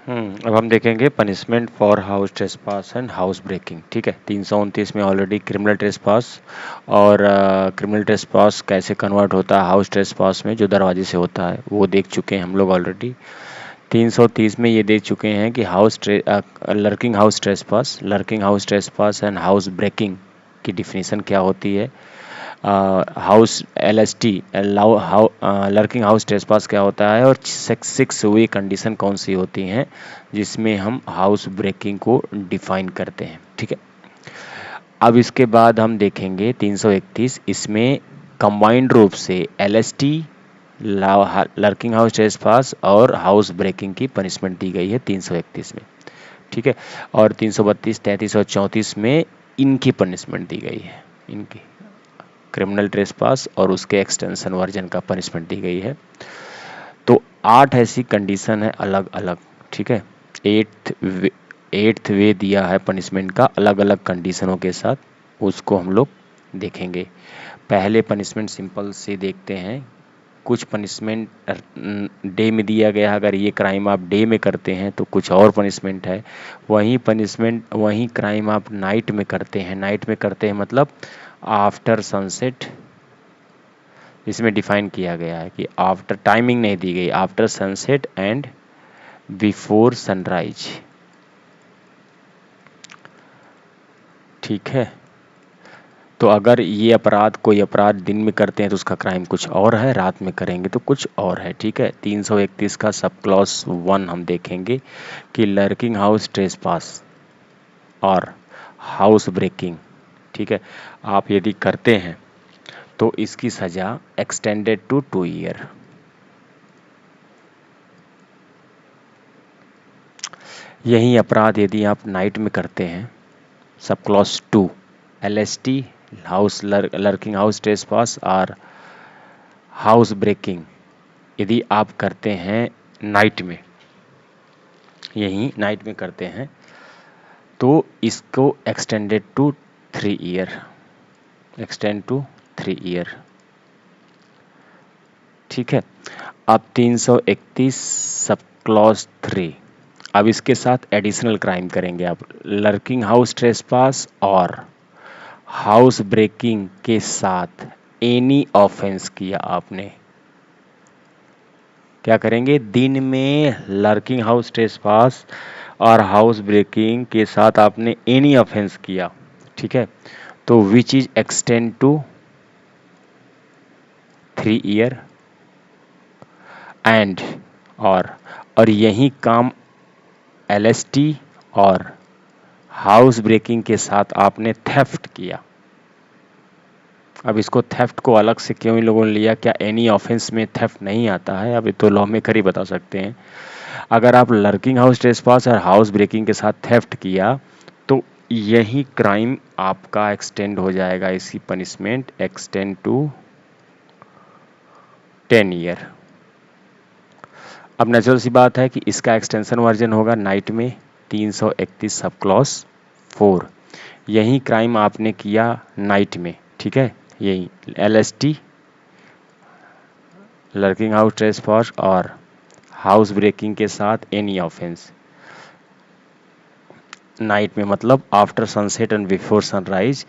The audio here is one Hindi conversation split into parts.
अब हम देखेंगे punishment for house trespass and house breaking. ठीक है, 329 में ऑलरेडी क्रिमिनल ट्रेसपास और क्रिमिनल ट्रेसपास कैसे कन्वर्ट होता है हाउस ट्रेसपास में जो दरवाजे से होता है वो देख चुके हैं हम लोग ऑलरेडी। 330 में ये देख चुके हैं कि lurking house trespass and house breaking की डिफिनीशन क्या होती है। House LST lurking house trespass क्या होता है और 6 वे कंडीशन कौन सी होती हैं जिसमें हम हाउस ब्रेकिंग को डिफाइन करते हैं। ठीक है, अब इसके बाद हम देखेंगे 331, इसमें कंबाइंड रूप से LST लर्किंग हाउस ट्रेसपास और हाउस ब्रेकिंग की पनिशमेंट दी गई है 331 में। ठीक है, और 332, 33 और 34 में इनकी पनिशमेंट दी गई है, इनकी क्रिमिनल ट्रेसपास और उसके एक्सटेंशन वर्जन का पनिशमेंट दी गई है। तो 8 ऐसी कंडीशन है अलग अलग। ठीक है, एट्थ वे दिया है पनिशमेंट का अलग अलग कंडीशनों के साथ, उसको हम लोग देखेंगे। पहले पनिशमेंट सिंपल से देखते हैं। कुछ पनिशमेंट डे में दिया गया है, अगर ये क्राइम आप डे में करते हैं तो कुछ और पनिशमेंट है। वही क्राइम आप नाइट में करते हैं मतलब आफ्टर सनसेट, इसमें डिफाइन किया गया है कि आफ्टर, टाइमिंग नहीं दी गई, after sunset and before sunrise. ठीक है, तो अगर ये कोई अपराध दिन में करते हैं तो उसका क्राइम कुछ और है, रात में करेंगे तो कुछ और है। ठीक है, 331 का सब क्लॉज 1 हम देखेंगे कि लर्किंग हाउस ट्रेसपास और हाउस ब्रेकिंग, ठीक है, आप यदि करते हैं तो इसकी सज़ा एक्सटेंडेड टू 2 ईयर। यही अपराध यदि आप नाइट में करते हैं, sub clause 2 LST lurking house trespass और हाउस ब्रेकिंग यदि आप करते हैं नाइट में, यही नाइट में करते हैं तो इसको extended to 3 year, extend to 3 year. ठीक है, अब 331 सब क्लॉज 3, अब इसके साथ एडिशनल क्राइम करेंगे आप, लर्किंग हाउस ट्रेसपास और हाउस ब्रेकिंग के साथ एनी ऑफेंस किया आपने, क्या करेंगे, दिन में लर्किंग हाउस ट्रेसपास और हाउस ब्रेकिंग के साथ आपने एनी ऑफेंस किया, ठीक है, तो which is extend to 3 year and और यही काम LST और हाउस ब्रेकिंग के साथ आपने थेफ्ट किया। अब इसको थेफ्ट को अलग से क्यों इन लोगों ने लिया, क्या एनी ऑफेंस में थेफ्ट नहीं आता है? अब तो लॉ मेकर ही बता सकते हैं। अगर आप लर्किंग हाउस ट्रेसपास और हाउस ब्रेकिंग के साथ थेफ्ट किया तो यही क्राइम आपका एक्सटेंड हो जाएगा, इसकी पनिशमेंट एक्सटेंड टू 10 ईयर। अब नेचुरल सी बात है कि इसका एक्सटेंशन वर्जन होगा नाइट में 331 सब क्लॉज 4, यही क्राइम आपने किया नाइट में, ठीक है, यही LST लर्किंग हाउस ट्रेसपास और हाउस ब्रेकिंग के साथ एनी ऑफेंस नाइट में मतलब after sunset and before sunrise,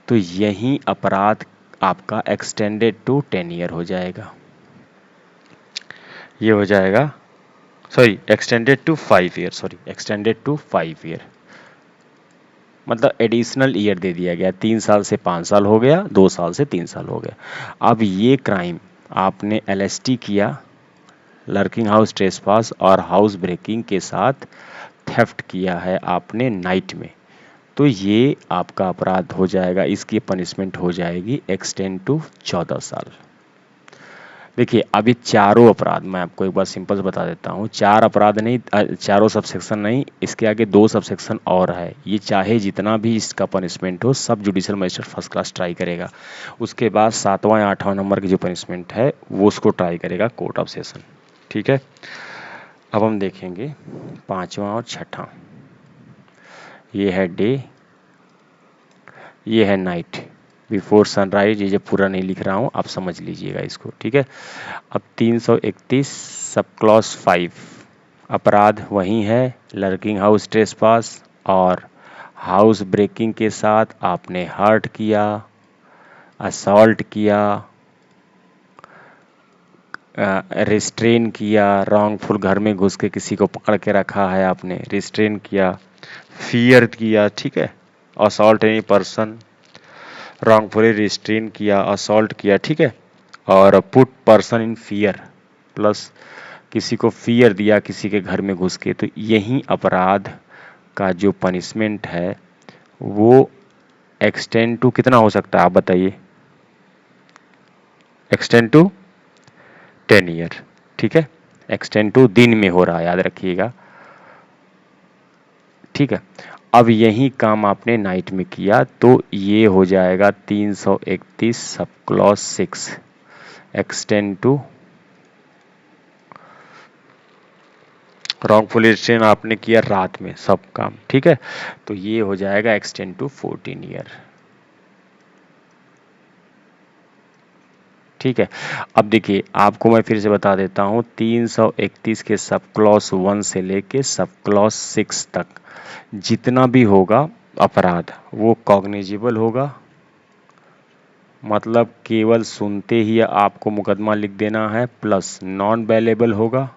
तो यही अपराध आपका एक्सटेंडेड टू 10 ईयर हो जाएगा, ये हो जाएगा, sorry extended to 5 year, extended to 5 year, मतलब एडिशनल ईयर दे दिया गया, 3 साल से 5 साल हो गया, 2 साल से 3 साल हो गया। अब ये क्राइम आपने LST किया, लर्किंग हाउस ट्रेसपास और हाउस ब्रेकिंग के साथ थेफ्ट किया है आपने नाइट में, तो ये आपका अपराध हो जाएगा, इसकी पनिशमेंट हो जाएगी एक्सटेंड टू 14 साल। देखिए अभी चारों अपराध मैं आपको एक बार सिंपल से बता देता हूँ, 4 अपराध नहीं, चारों सबसेक्शन नहीं, इसके आगे 2 सबसेक्शन और है, ये चाहे जितना भी इसका पनिशमेंट हो सब judicial magistrate first class try करेगा, उसके बाद 7वां या 8वां नंबर की जो पनिशमेंट है वो उसको ट्राई करेगा कोर्ट ऑफ सेशन। ठीक है, अब हम देखेंगे 5वां और 6वां, ये है डे, ये है नाइट, बिफोर सनराइज, ये जो पूरा नहीं लिख रहा हूँ आप समझ लीजिएगा इसको। ठीक है, अब 331 सब क्लॉज 5 अपराध वही है, लर्किंग हाउस ट्रेसपास, और हाउस ब्रेकिंग के साथ आपने हर्ट किया, असॉल्ट किया, रिस्ट्रेन किया, रॉन्गफुल घर में घुस के किसी को पकड़ के रखा है आपने, रिस्ट्रेन किया, फियर किया, ठीक है, assault any person, wrongfully restrain किया, असॉल्ट किया, ठीक है, और put person in fear, plus किसी को फियर दिया किसी के घर में घुस के, तो यही अपराध का जो पनिशमेंट है वो एक्सटेंड टू कितना हो सकता है आप बताइए? एक्सटेंड टू 10 ईयर, ठीक है, एक्सटेंड टू दिन में हो रहा है, याद रखिएगा, ठीक है। अब यही काम आपने नाइट में किया तो ये हो जाएगा 331 sub clause 6 extend to, wrongful restrain आपने किया रात में सब काम, ठीक है, तो ये हो जाएगा एक्सटेंड टू 14 ईयर, ठीक है। अब देखिए आपको मैं फिर से बता देता हूँ, 331 के सब क्लॉज 1 से लेके सब क्लॉज 6 तक जितना भी होगा अपराध वो कॉग्निजिबल होगा, मतलब केवल सुनते ही आपको मुकदमा लिख देना है, प्लस नॉन बेलेबल होगा,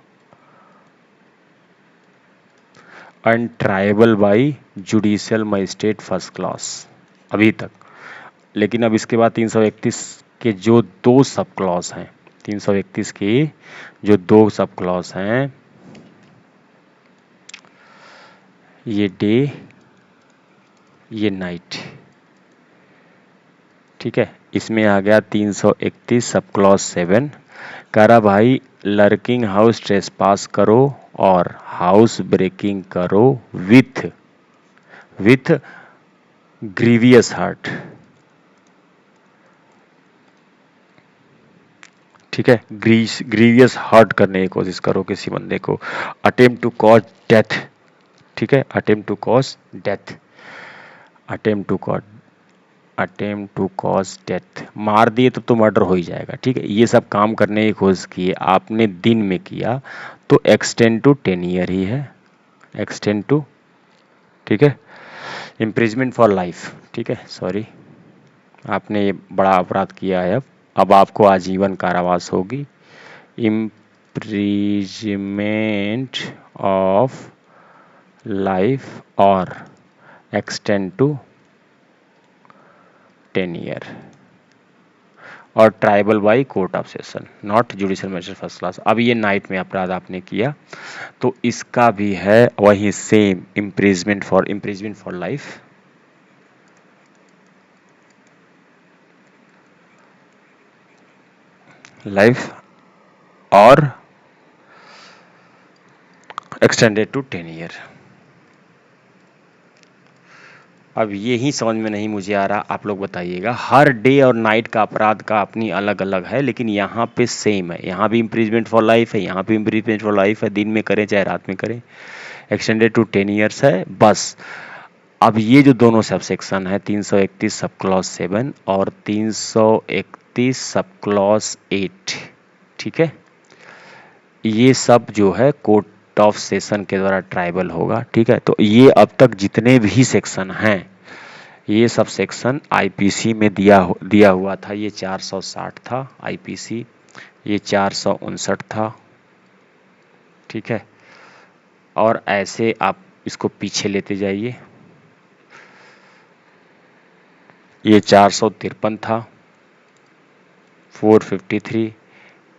and tribal by judicial magistrate first class अभी तक। लेकिन अब इसके बाद 331 के जो दो सब क्लॉज हैं, 331 के जो दो सब क्लॉज हैं, ये डे ये नाइट, ठीक है, इसमें आ गया 331 सब क्लॉज 7, कह रहा भाई लर्किंग हाउस ट्रेसपास करो और हाउस ब्रेकिंग करो विथ ग्रीवियस हर्ट, ठीक है, ग्रीवियस हर्ट करने की कोशिश करो किसी बंदे को, अटेम्प्ट टू कॉज डेथ, ठीक है, attempt to cause death, attempt to cause attempt to cause death, मार दिए तो मर्डर हो ही जाएगा, ठीक है, ये सब काम करने की कोशिश की आपने दिन में किया तो एक्सटेंड टू 10 ईयर ही है, एक्सटेंड टू, ठीक है, इम्प्रिजमेंट फॉर लाइफ, ठीक है, सॉरी आपने ये बड़ा अपराध किया है, अब आपको आजीवन कारावास होगी, इम्प्रिजमेंट ऑफ लाइफ और एक्सटेंड टू 10 ईयर, और tribal by court of session not judicial magistrate first class. अब ये नाइट में अपराध आपने किया तो इसका भी है वही same, imprisonment for life, life और एक्सटेंडेड टू 10 ईयर। अब यही समझ में नहीं मुझे आ रहा, आप लोग बताइएगा, हर डे और नाइट का अपराध का अपनी अलग अलग है, लेकिन यहाँ पे सेम है, यहाँ भी इम्प्रिजमेंट फॉर लाइफ है, यहाँ भी इम्प्रिजमेंट फॉर लाइफ है, दिन में करें चाहे रात में करें, एक्सटेंडेड टू 10 ईयर्स है बस। अब ये जो दोनों सब सेक्शन है 331 सब क्लॉज 7 और 331 सब क्लॉज 8, ठीक है, ये सब जो है कोर्ट ऑफ सेशन के द्वारा ट्राइबल होगा, ठीक है, तो ये अब तक जितने भी सेक्शन हैं ये सब सेक्शन आईपीसी में दिया हुआ था, ये 460 था आईपीसी, ये 459 था, ठीक है, और ऐसे आप इसको पीछे लेते जाइए, ये 453 था, 453,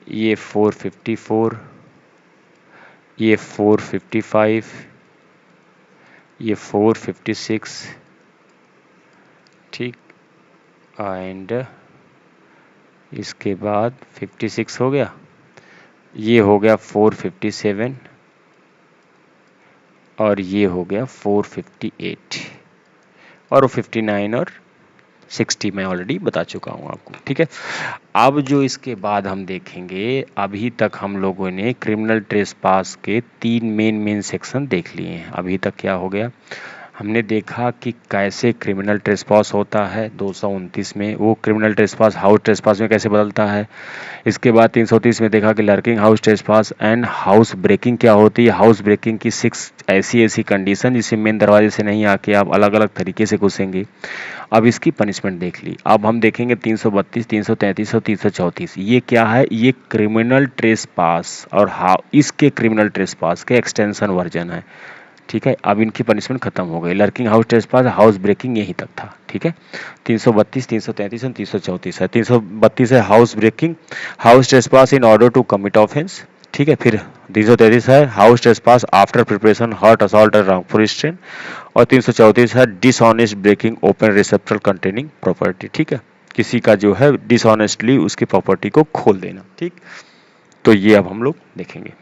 ये 454, ये 455, ये 456, ठीक, एंड इसके बाद 56 हो गया, ये हो गया 457 और ये हो गया 458 और वो 59 और 60 मैं ऑलरेडी बता चुका हूँ आपको, ठीक है। अब जो इसके बाद हम देखेंगे, अभी तक हम लोगों ने क्रिमिनल ट्रेसपास के 3 मेन सेक्शन देख लिए हैं, अभी तक क्या हो गया, हमने देखा कि कैसे क्रिमिनल ट्रेसपास होता है 229 में, वो क्रिमिनल ट्रेसपास हाउस ट्रेसपास में कैसे बदलता है। इसके बाद 330 में देखा कि lurking house trespass and house breaking क्या होती है। हाउस ब्रेकिंग की 6 ऐसी कंडीशन जिसमें मेन दरवाजे से नहीं आके आप अलग अलग तरीके से घुसेंगे। अब इसकी पनिशमेंट देख ली। अब हम देखेंगे 332, 333 और 334। ये क्या है, ये क्रिमिनल ट्रेसपास और इसके क्रिमिनल ट्रेसपास के एक्सटेंशन वर्जन है। ठीक है, अब इनकी पनिशमेंट खत्म हो गई। Lurking house trespass, house breaking यहीं तक था। ठीक है, 332, 333 और 334 है। 332 है house breaking, house trespass in order to commit offence. ठीक है, फिर 333 है house trespass after preparation hurt assault और रॉन्गफुल रिस्ट्रेन। और 334 है dishonest breaking open receptor containing property. ठीक है, किसी का जो है डिसऑनेस्टली उसकी प्रॉपर्टी को खोल देना। ठीक, तो ये अब हम लोग देखेंगे।